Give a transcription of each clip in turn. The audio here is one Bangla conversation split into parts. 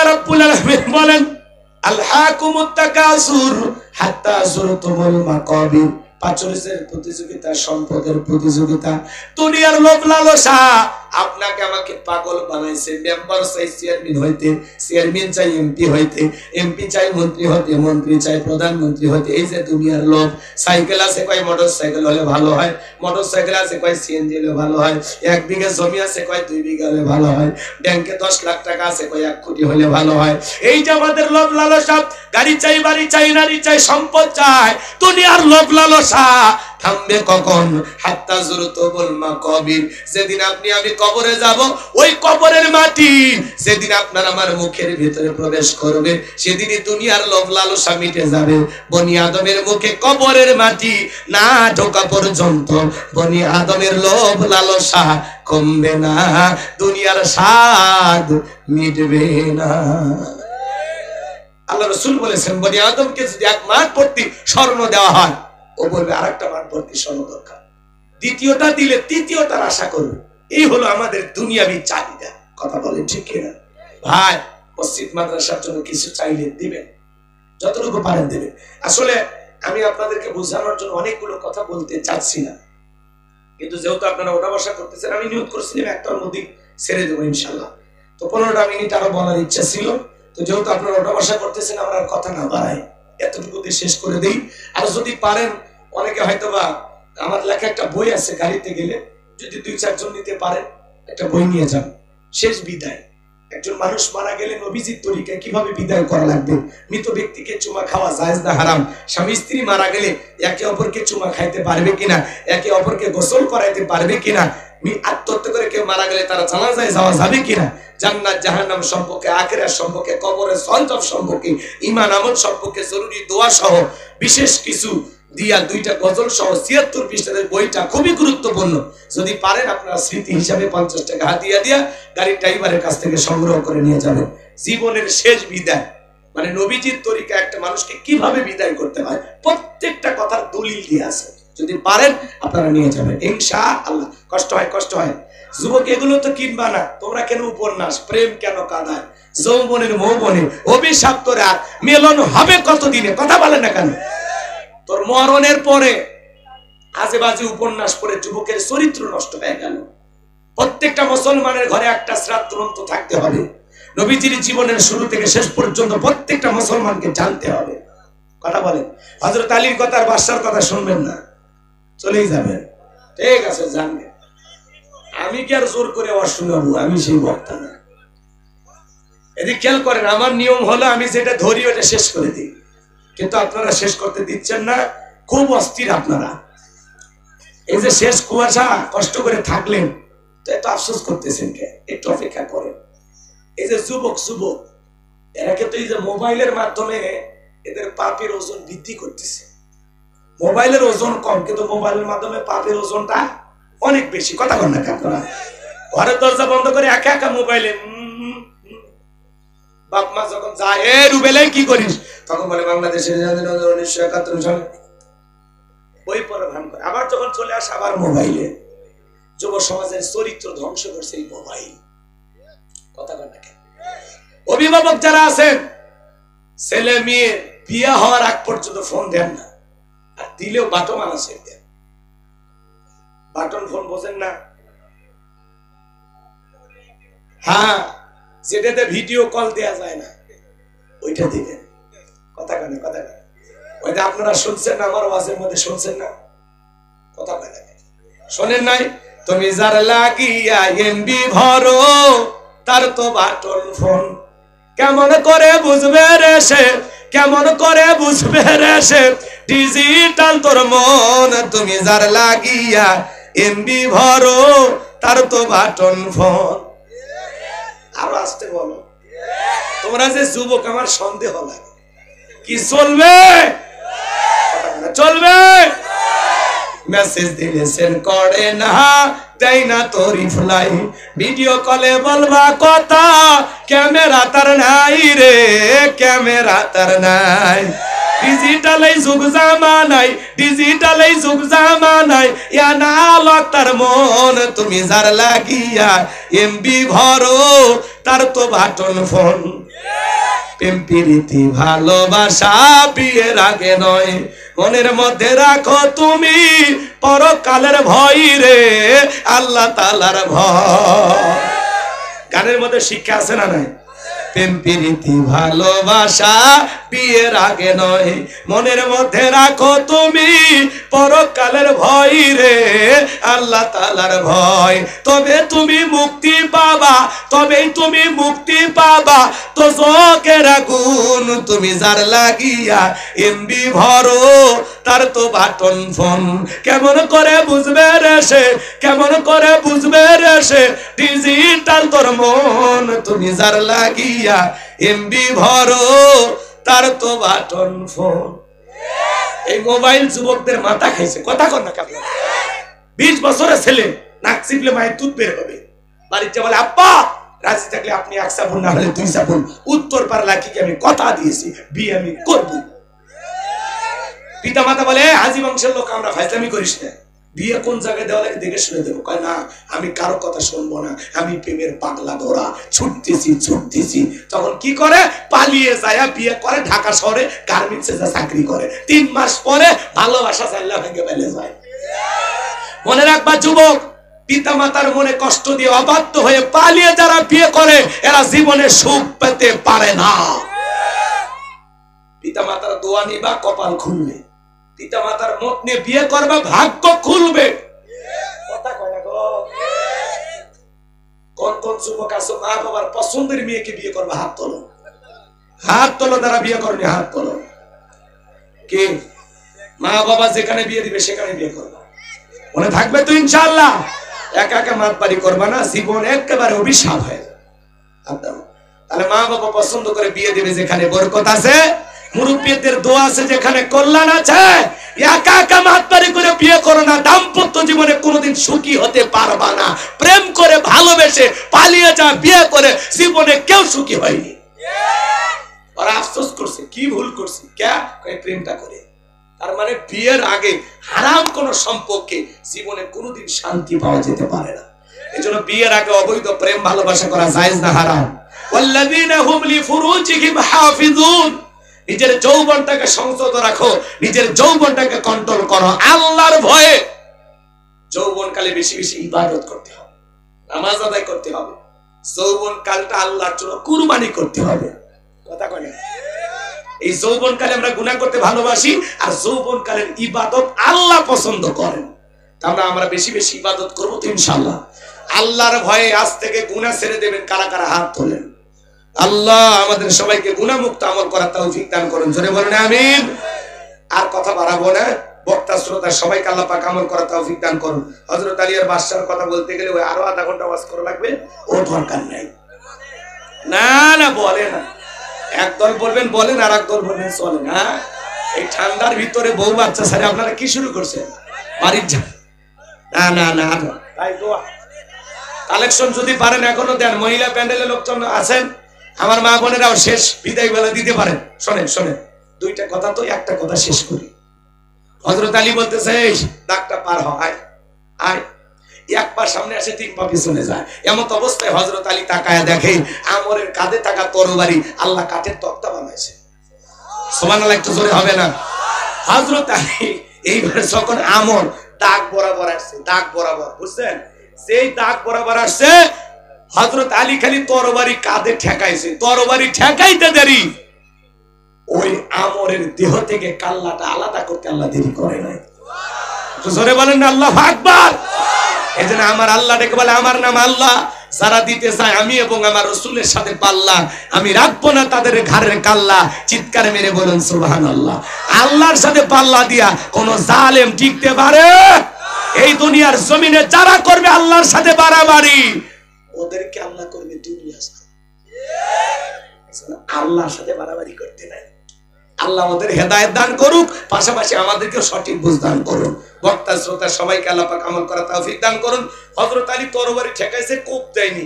আল্লাহ রাব্বুল আলামিন বলেন আলহাকুমুত তাকাসুর হাত্তা যুরতুমুল মাকাবির। প্রাচুর্যের প্রতিযোগিতা, সম্পদের প্রতিযোগিতা, দুনিয়ার লোভ লালসা আপনাকে আমাকে পাগল বানাইছে। মেম্বার চাই চেয়ারম্যান হইতে, চেয়ারম্যান চাই এমপি হইতে, এমপি চাই মন্ত্রী হইতে, মন্ত্রী চাই প্রধানমন্ত্রী হইতে। এই যে দুনিয়ার লোভ। সাইকেল আছে কয় মোটর সাইকেল হলে ভালো হয়, মোটর সাইকেল আছে কয় সিএনজি হলে ভালো হয়, 1 বিঘা জমি আছে কয় 2 বিঘা হলে ভালো হয়, ব্যাংকে 10 লাখ টাকা আছে কয় 1 কোটি হলে ভালো হয়। এই যে আমাদের লোভ লালসা, গাড়ি চাই, বাড়ি চাই, নারী চাই, সম্পদ চাই, দুনিয়ার লোভ লালসা থামবে কখন? হাত্তা যুরতুমুল মাকাবির। যেদিন আপনি আমি কবরে যাব, ওই কবরের মাটি যেদিন আপনার আমার মুখের ভিতরে প্রবেশ করবে, সেদিনই দুনিয়ার লোভ লালসা মিটে যাবে। বনি আদমের মুখে কবরের মাটি না ঢোকা পর্যন্ত বনি আদমের লোভ লালসা কমবে না, দুনিয়ার স্বাদ মিটবে না। আল্লাহ রাসূল বলেছেন বনি আদমকে যদি 1 মাঠ ভর্তি স্বর্ণ দেওয়া হয়, ও বলবে আরেকটা মাঠ ভর্তি স্বর্ণ দরকার, দ্বিতীয়টা দিলে তৃতীয়টার আশা করবে। এই হলো আমাদের দুনিয়াবি চাহিদা। কথা বলেন ঠিক কিনা ভাই? মসজিদ মাদ্রাসার জন্য কিছু চাইলে দিবেন, যতটুকু পারেন দেবেন। আসলে আমি আপনাদেরকে বোঝানোর জন্য অনেকগুলো কথা বলতে চাচ্ছি না, কিন্তু যেহেতু আপনারা ওটা বসা করতেছেন, আমি নিয়ত করছিলাম একটার মধ্যে ছেড়ে দেবো ইনশাল্লাহ। তো 15টা মিনিট আরো বলার ইচ্ছা ছিল, তো যেহেতু আপনারা ওটা বসা করতেছেন, আমরা আর কথা না বাড়াই, এতটুকু দিয়ে শেষ করে দেই। আর যদি পারেন, অনেকে হয়তো বা আমার লেখা একটা বই আছে, গাড়িতে গেলে যদি 2-4 জন নিতে পারেন, একটা বই নিয়ে যান। শেষ বিদায়, একজন মানুষ মারা গেলে নবীজির তরিকায় কিভাবে বিদায় করা লাগবে, মৃত ব্যক্তিকে চুমা খাওয়া জায়েজ না হারাম, স্বামী স্ত্রী মারা গেলে একে অপরকে চুমা খাইতে পারবে কিনা, একে অপরকে গোসল করাইতে পারবে কিনা, আত্মহত্যা করে কেউ মারা গেলে তারা জানাজায় যাওয়া যাবে কিনা, জান্নাত জাহান্নাম সম্পর্কে, আখিরাত সম্পর্কে, কবরের সঞ্জব সম্পর্কে, ঈমান আমল সম্পর্কে জরুরি দোয়া সহ বিশেষ কিছু দিয়া 2টা গজল সহ 76 পৃষ্ঠার বইটা খুবই গুরুত্বপূর্ণ। যদি পারেন আপনারা স্মৃতি হিসাবে 50 টাকা হাতিয়া দিয়া গাড়ির ড্রাইভারের কাছ থেকে সংগ্রহ করে নিয়ে যাবেন। জীবনের শেষ বিদায় মানে নবীজির তরিকা একটা মানুষকে কিভাবে বিদায় করতে হয়, প্রত্যেকটা কথার দলিল দিয়ে আছে। যদি পারেন আপনারা নিয়ে যাবেন ইনশাআল্লাহ। কষ্ট হয়, কষ্ট হয় যুবক, এগুলো তো কিনবা না তোমরা। কেন উপন্যাস, প্রেম কেন কাঁদায়, যৌবনের মৌবনে অভিশাপ্ত রাত, মিলন হবে কতদিনে, কথা বলে না কেন? তোর মরণের পরে আজে বাজে উপন্যাস পড়ে যুবকের চরিত্র নষ্ট হয়ে গেল। প্রত্যেকটা মুসলমানের ঘরে একটা শ্রাদ্ধ গ্রন্থ থাকতে হবে। নবীজির জীবনের শুরু থেকে শেষ পর্যন্ত প্রত্যেকটা মুসলমানকে জানতে হবে। কথা বলেন, হযরত আলীর কথা আর বাদশার কথা শুনবেন না, চলেই যাবেন। ঠিক আছে, জানবেন। আমি কি আর জোর করে অশুনাবো? আমি সেই বক্তা না। এদিকে খেয়াল করেন, আমার নিয়ম হলো আমি যেটা ধরি ওটা শেষ করে দিই, কিন্তু আপনারা শেষ করতে দিচ্ছেন না, খুব অস্থির আপনারা। এই যে শেষ কুয়াশা কষ্ট করে থাকলেন, তো এত আফসোস করতেছেন কে? একটু অপেক্ষা করেন। এই যে যুবক এরা কিন্তু এই যে মোবাইলের মাধ্যমে এদের পাপের ওজন বৃদ্ধি করতেছে। মোবাইলের ওজন কম, কিন্তু মোবাইলের মাধ্যমে পাপের ওজনটা অনেক বেশি। কথা বল না আপনারা? ঘরের দরজা বন্ধ করে একা একা মোবাইলে বাপ মা যখন যায়, এ রুবেলে কি করিস, তখন বলে বাংলাদেশের 1971 সালে বই পড়া ভান করে। আবার যখন চলে আসে আবার মোবাইলে। যুব সমাজের চরিত্র ধ্বংস করছে এই মোবাইল। কথা বল না কেন? অভিভাবক যারা আছেন, ছেলে মেয়ে বিয়ে হওয়ার আগ পর্যন্ত ফোন দেন না, আর দিলেও বাটন আছে দেন। বাটন ফোন বোঝেন না? হ্যাঁ, যেটাতে ভিডিও কল দেয়া যায় না ওইটা দিবেন। কথা কেন? কথা কেন? ওইটা আপনারা শুনছেন না? আমার ওয়াজের মধ্যে শুনছেন না? কথা কেন শোনেন নাই? তুমি যার লাগিয়া এমবি ভরো তার তো বাটন ফোন। কেমন করে বুঝবে রে সে, কেমন করে বুঝবে রে সে ডিজিটাল তোর মন। তুমি যার লাগিয়া এমবি ভরো তার তো বাটন ফোন। আরো আসতে বলো। তোমরা যে যুবক, আমার সন্দেহ লাগে। কি চলবে? চলবে? মেসেজ দিলে সেন্ড করে না, দেয় না তো রিপ্লাই। ভিডিও কলে বলবা কথা, ক্যামেরা তার নাই রে, ক্যামেরা তার নাই। ডিজিটাল এই যুগ জামানায়, ডিজিটাল এই যুগ জামানায়, ইয়া না লক তার মন তুমি যার লাগিয়া এমবি ভরো তার তো বাটন ফোন। প্রেম প্রীতি ভালোবাসা বিয়ের আগে নয়, মনের মধ্যে রাখো তুমি পরকালের ভয় রে, আল্লাহ তাআলার ভয়। গানের মধ্যে শিক্ষা আছে না নাই? প্রেম প্রীতি ভালোবাসা বিয়ের আগে নয়, মনের মধ্যে রাখো তুমি পরকালের ভয় রে, আল্লাহ তাআলার ভয়। তবে তুমি মুক্তি পাবা, তবেই তুমি মুক্তি পাবা, তো চোখের আগুন তুমি যার লাগিয়া এমবি ভরো তার তো বাটন ফোন। কেমন করে বুঝবে রে সে, কেমন করে বুঝবে রে সে, ডিজিটাল তোর মন তুমি যার লাগিয়া এমবি ভরো তার তো বাটন ফোন। এই মোবাইল যুবকদের মাথা খাইছে, কথা কর না কেমন। 20 বছরের ছেলে নাক চিপলে মায়ের দুধ বের হবে, বাড়িতে বলে আব্বা রাজি থাকলে আপনি 1 সাবুন না হলে 2 সাবুন, উত্তর পারলা কি আমি কথা দিয়েছি বিয়ে আমি করবো। পিতা মাতা বলে হাজি বংশের লোক আমরা ফাইজলামি করিস না, বিয়ে কোন জায়গায় দেওয়া লাগে দেখে শুনে দেবো। কয় না আমি কারো কথা শুনবো না, আমি প্রেমের পাগলা ধরা ছুটতেছি ছুটতেছি। তখন কি করে, পালিয়ে যায় বিয়ে করে, ঢাকা শহরে গার্মেন্টসে যা চাকরি করে। 3 মাস পরে ভালোবাসা চাইলা ভেঙে ফেলে যায়। মনে রাখবা যুবক, পিতা মাতার মনে কষ্ট দিয়ে অবাধ্য হয়ে পালিয়ে যারা বিয়ে করে এরা জীবনে সুখ পেতে পারে না। পিতা মাতার দোয়া নিবা কপাল খুলবে, পিতা মাতার মত নিয়ে বিয়ে করবা ভাগ্য খুলবে। কথা কয় না গো। কোন কোন যুবক আছো মা বাবার পছন্দের মেয়েকে বিয়ে করবা? হাত তোলো, হাত তোলো। যারা বিয়ে করনি হাত তোলো। কে মা বাবা যেখানে বিয়ে দিবে সেখানে বিয়ে করবা, মনে থাকবে তো ইনশাআল্লাহ। একা একা মাতবাড়ি করবা না, জীবন একেবারে অভিশাপ হয়ে যাবে। তাহলে মা বাবা পছন্দ করে বিয়ে দিবে যেখানে বরকত আছে, মুরব্বীদের দোয়া আছে যেখানে কল্যাণ আছে। একা একা মাতবাড়ি করে বিয়ে করো না, দাম্পত্য জীবনে কোনোদিন সুখী হতে পারবা না। প্রেম করে ভালোবেসে পালিয়ে যা বিয়ে করে জীবনে কেউ সুখী হয়নি। ওরা আফসোস করছে কি ভুল করছে, কে প্রেমটা করে। তার মানে বিয়ের আগে হারাম কোন সম্পর্কে জীবনে কোনোদিন শান্তি পাওয়া যেতে পারে না। এজন্য বিয়ের আগে অবৈধ প্রেম ভালোবাসা করা জায়েজ না হারাম। ওয়াল্লাযীনা হুম লিফুরুজিহিম হাফিজুন, নিজের যৌবনটাকে সংযত রাখো, নিজের যৌবনটাকে কন্ট্রোল করো আল্লাহর ভয়ে। যৌবনকালে বেশি বেশি ইবাদত করতে হবে, নামাজ আদায় করতে হবে। যৌবনকালটা আল্লাহর জন্য কুরবানি করতে হবে। কথা কয় না? এই যৌবনকালে আমরা গুনাহ করতে ভালোবাসি, আর যৌবনকালের ইবাদত আল্লাহ পছন্দ করেন। আমরা বেশি বেশি ইবাদত করবো তো ইনশাআল্লাহ। আল্লাহর ভয়ে আজ থেকে গুনাহ ছেড়ে দেবেন। কারা কারা হাত তোলেন? আল্লাহ আমাদের সবাইকে গুনাহমুক্ত আমল করার তৌফিক দান করুন। জোরে বলেন আমিন। আর কথা বাড়াবো না, বক্তা শ্রোতা সবাইকে আল্লাহ পাক আমল করার তৌফিক দান করুন। হযরত আলী আর বাদশার কথা বলতে গেলে ওই আরো আধা ঘন্টা ওয়াজ করা লাগবে, ও দরকার নাই। না না বলে না, একদল বলবেন বলেন, আর একদল বলবেন চলে না। এই ঠান্ডার ভিতরে বউ বাচ্চা ছাড়া আপনারা কি শুরু করছেন? বাড়ির যা না না না তাই দোয়া কালেকশন যদি পারেন এখনো দেন। মহিলা প্যান্ডেলের লোকজন আছেন, আমার মা বোনেরাও শেষ বিদায় বেলা দিতে পারেন। শোনেন শোনেন, 2টা কথা তো একটা কথা শেষ করি। হযরত আলী বলতেছে এই দাগটা পার হয়, আয়। 1 পা সামনে আসে 3 পা পিছনে যায়। এমন অবস্থায় হযরত আলী তাকায়া দেখে আমরের কাঁধে থাকা তরবারি আল্লাহ কাঠের তক্তা বানাইছে। সুবহানাল্লাহ, একটু জোরে হবে না? হযরত আলী এইবারে যখন আমর দাগ বরাবর আসছে, দাগ বরাবর, বুঝছেন? সেই দাগ বরাবর আসছে, হযরত আলী খালি তরবারি কাঁধে ঠেকাইছে। তরবারি ঠেকাইতে দেরি, ওই আমরের দেহ থেকে কাল্লাটা আলাদা করতে আল্লাহ দেরি করে নাই। জোরে বলেন না আল্লাহু আকবার। এজন্য আমার আল্লাহ ডেকে বলে আমার নাম আল্লাহ, যারা দিতে চায় আমি এবং আমার রাসূলের সাথে পাল্লা, আমি রাখবো না তাদের ঘাড়ের কাল্লা। চিৎকার মেরে বলুন সুবহানাল্লাহ। আল্লাহর সাথে পাল্লা দিয়া কোন জালেম টিকতে পারে? এই দুনিয়ার জমিনে যারা করবে আল্লাহর সাথে বাড়াবাড়ি, ওদেরকে আল্লাহ করবে দুনিয়া সাথে। আল্লাহর সাথে বাড়াবাড়ি করতে নাই। আল্লাহ আমাদের হেদায়েত দান করুক, পাশাপাশি আমাদেরকে সঠিক বুঝ দান করুন। বক্তা শ্রোতা সবাইকে আল্লাহ পাক আমল করার তৌফিক দান করুন। হযরত আলী তরবারি ঠেকাইছে, কোপ দেয়নি।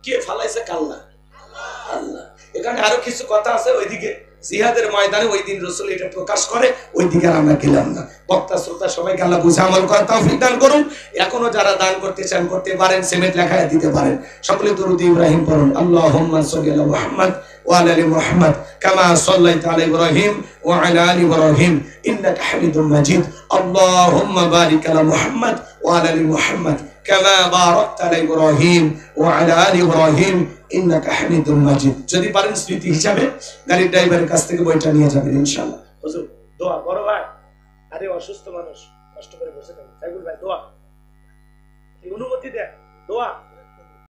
কে ফালাইছে? কাল্লা, আল্লাহ। এখানে আরো কিছু কথা আছে, ওইদিকে জিহাদের ময়দানে ওই দিন রাসূল এটা প্রকাশ করে, ওই দিকে আর আমরা গেলাম না। বক্তা শ্রোতা সবাইকে আল্লাহ বুঝে আমল করার তৌফিক দান করুন। এখনো যারা দান করতে চান করতে পারেন, সিমেন্ট লেখায় দিতে পারেন। সকলে দরুদ ইব্রাহিম পড়ুন। আল্লাহুম্মা সাল্লি আলা মুহাম্মদ ওয়া আলা আলি মুহাম্মদ কামা সাল্লাইতা আলা ইব্রাহিম ওয়া আলা আলি ইব্রাহিম ইন্নাকা হামিদুম মাজিদ। আল্লাহুম্মা বারিক আলা মুহাম্মদ ওয়া আলা আলি মুহাম্মদ কামা বারাকতা আলা ইব্রাহিম ওয়া আলা আলি ইব্রাহিম ইন্নাকা হামিদুম মাজিদ। যদি পারেন স্মৃতি হিসাবে গাড়ির ড্রাইভারের কাছ থেকে বইটা নিয়ে যাবেন ইনশাআল্লাহ। হুজুর দোয়া বড় ভাই, আরে অসুস্থ মানুষ কষ্ট করে বসে থাকেন, সাইকুল ভাই দোয়া, কি অনুমতি দেন, দোয়া।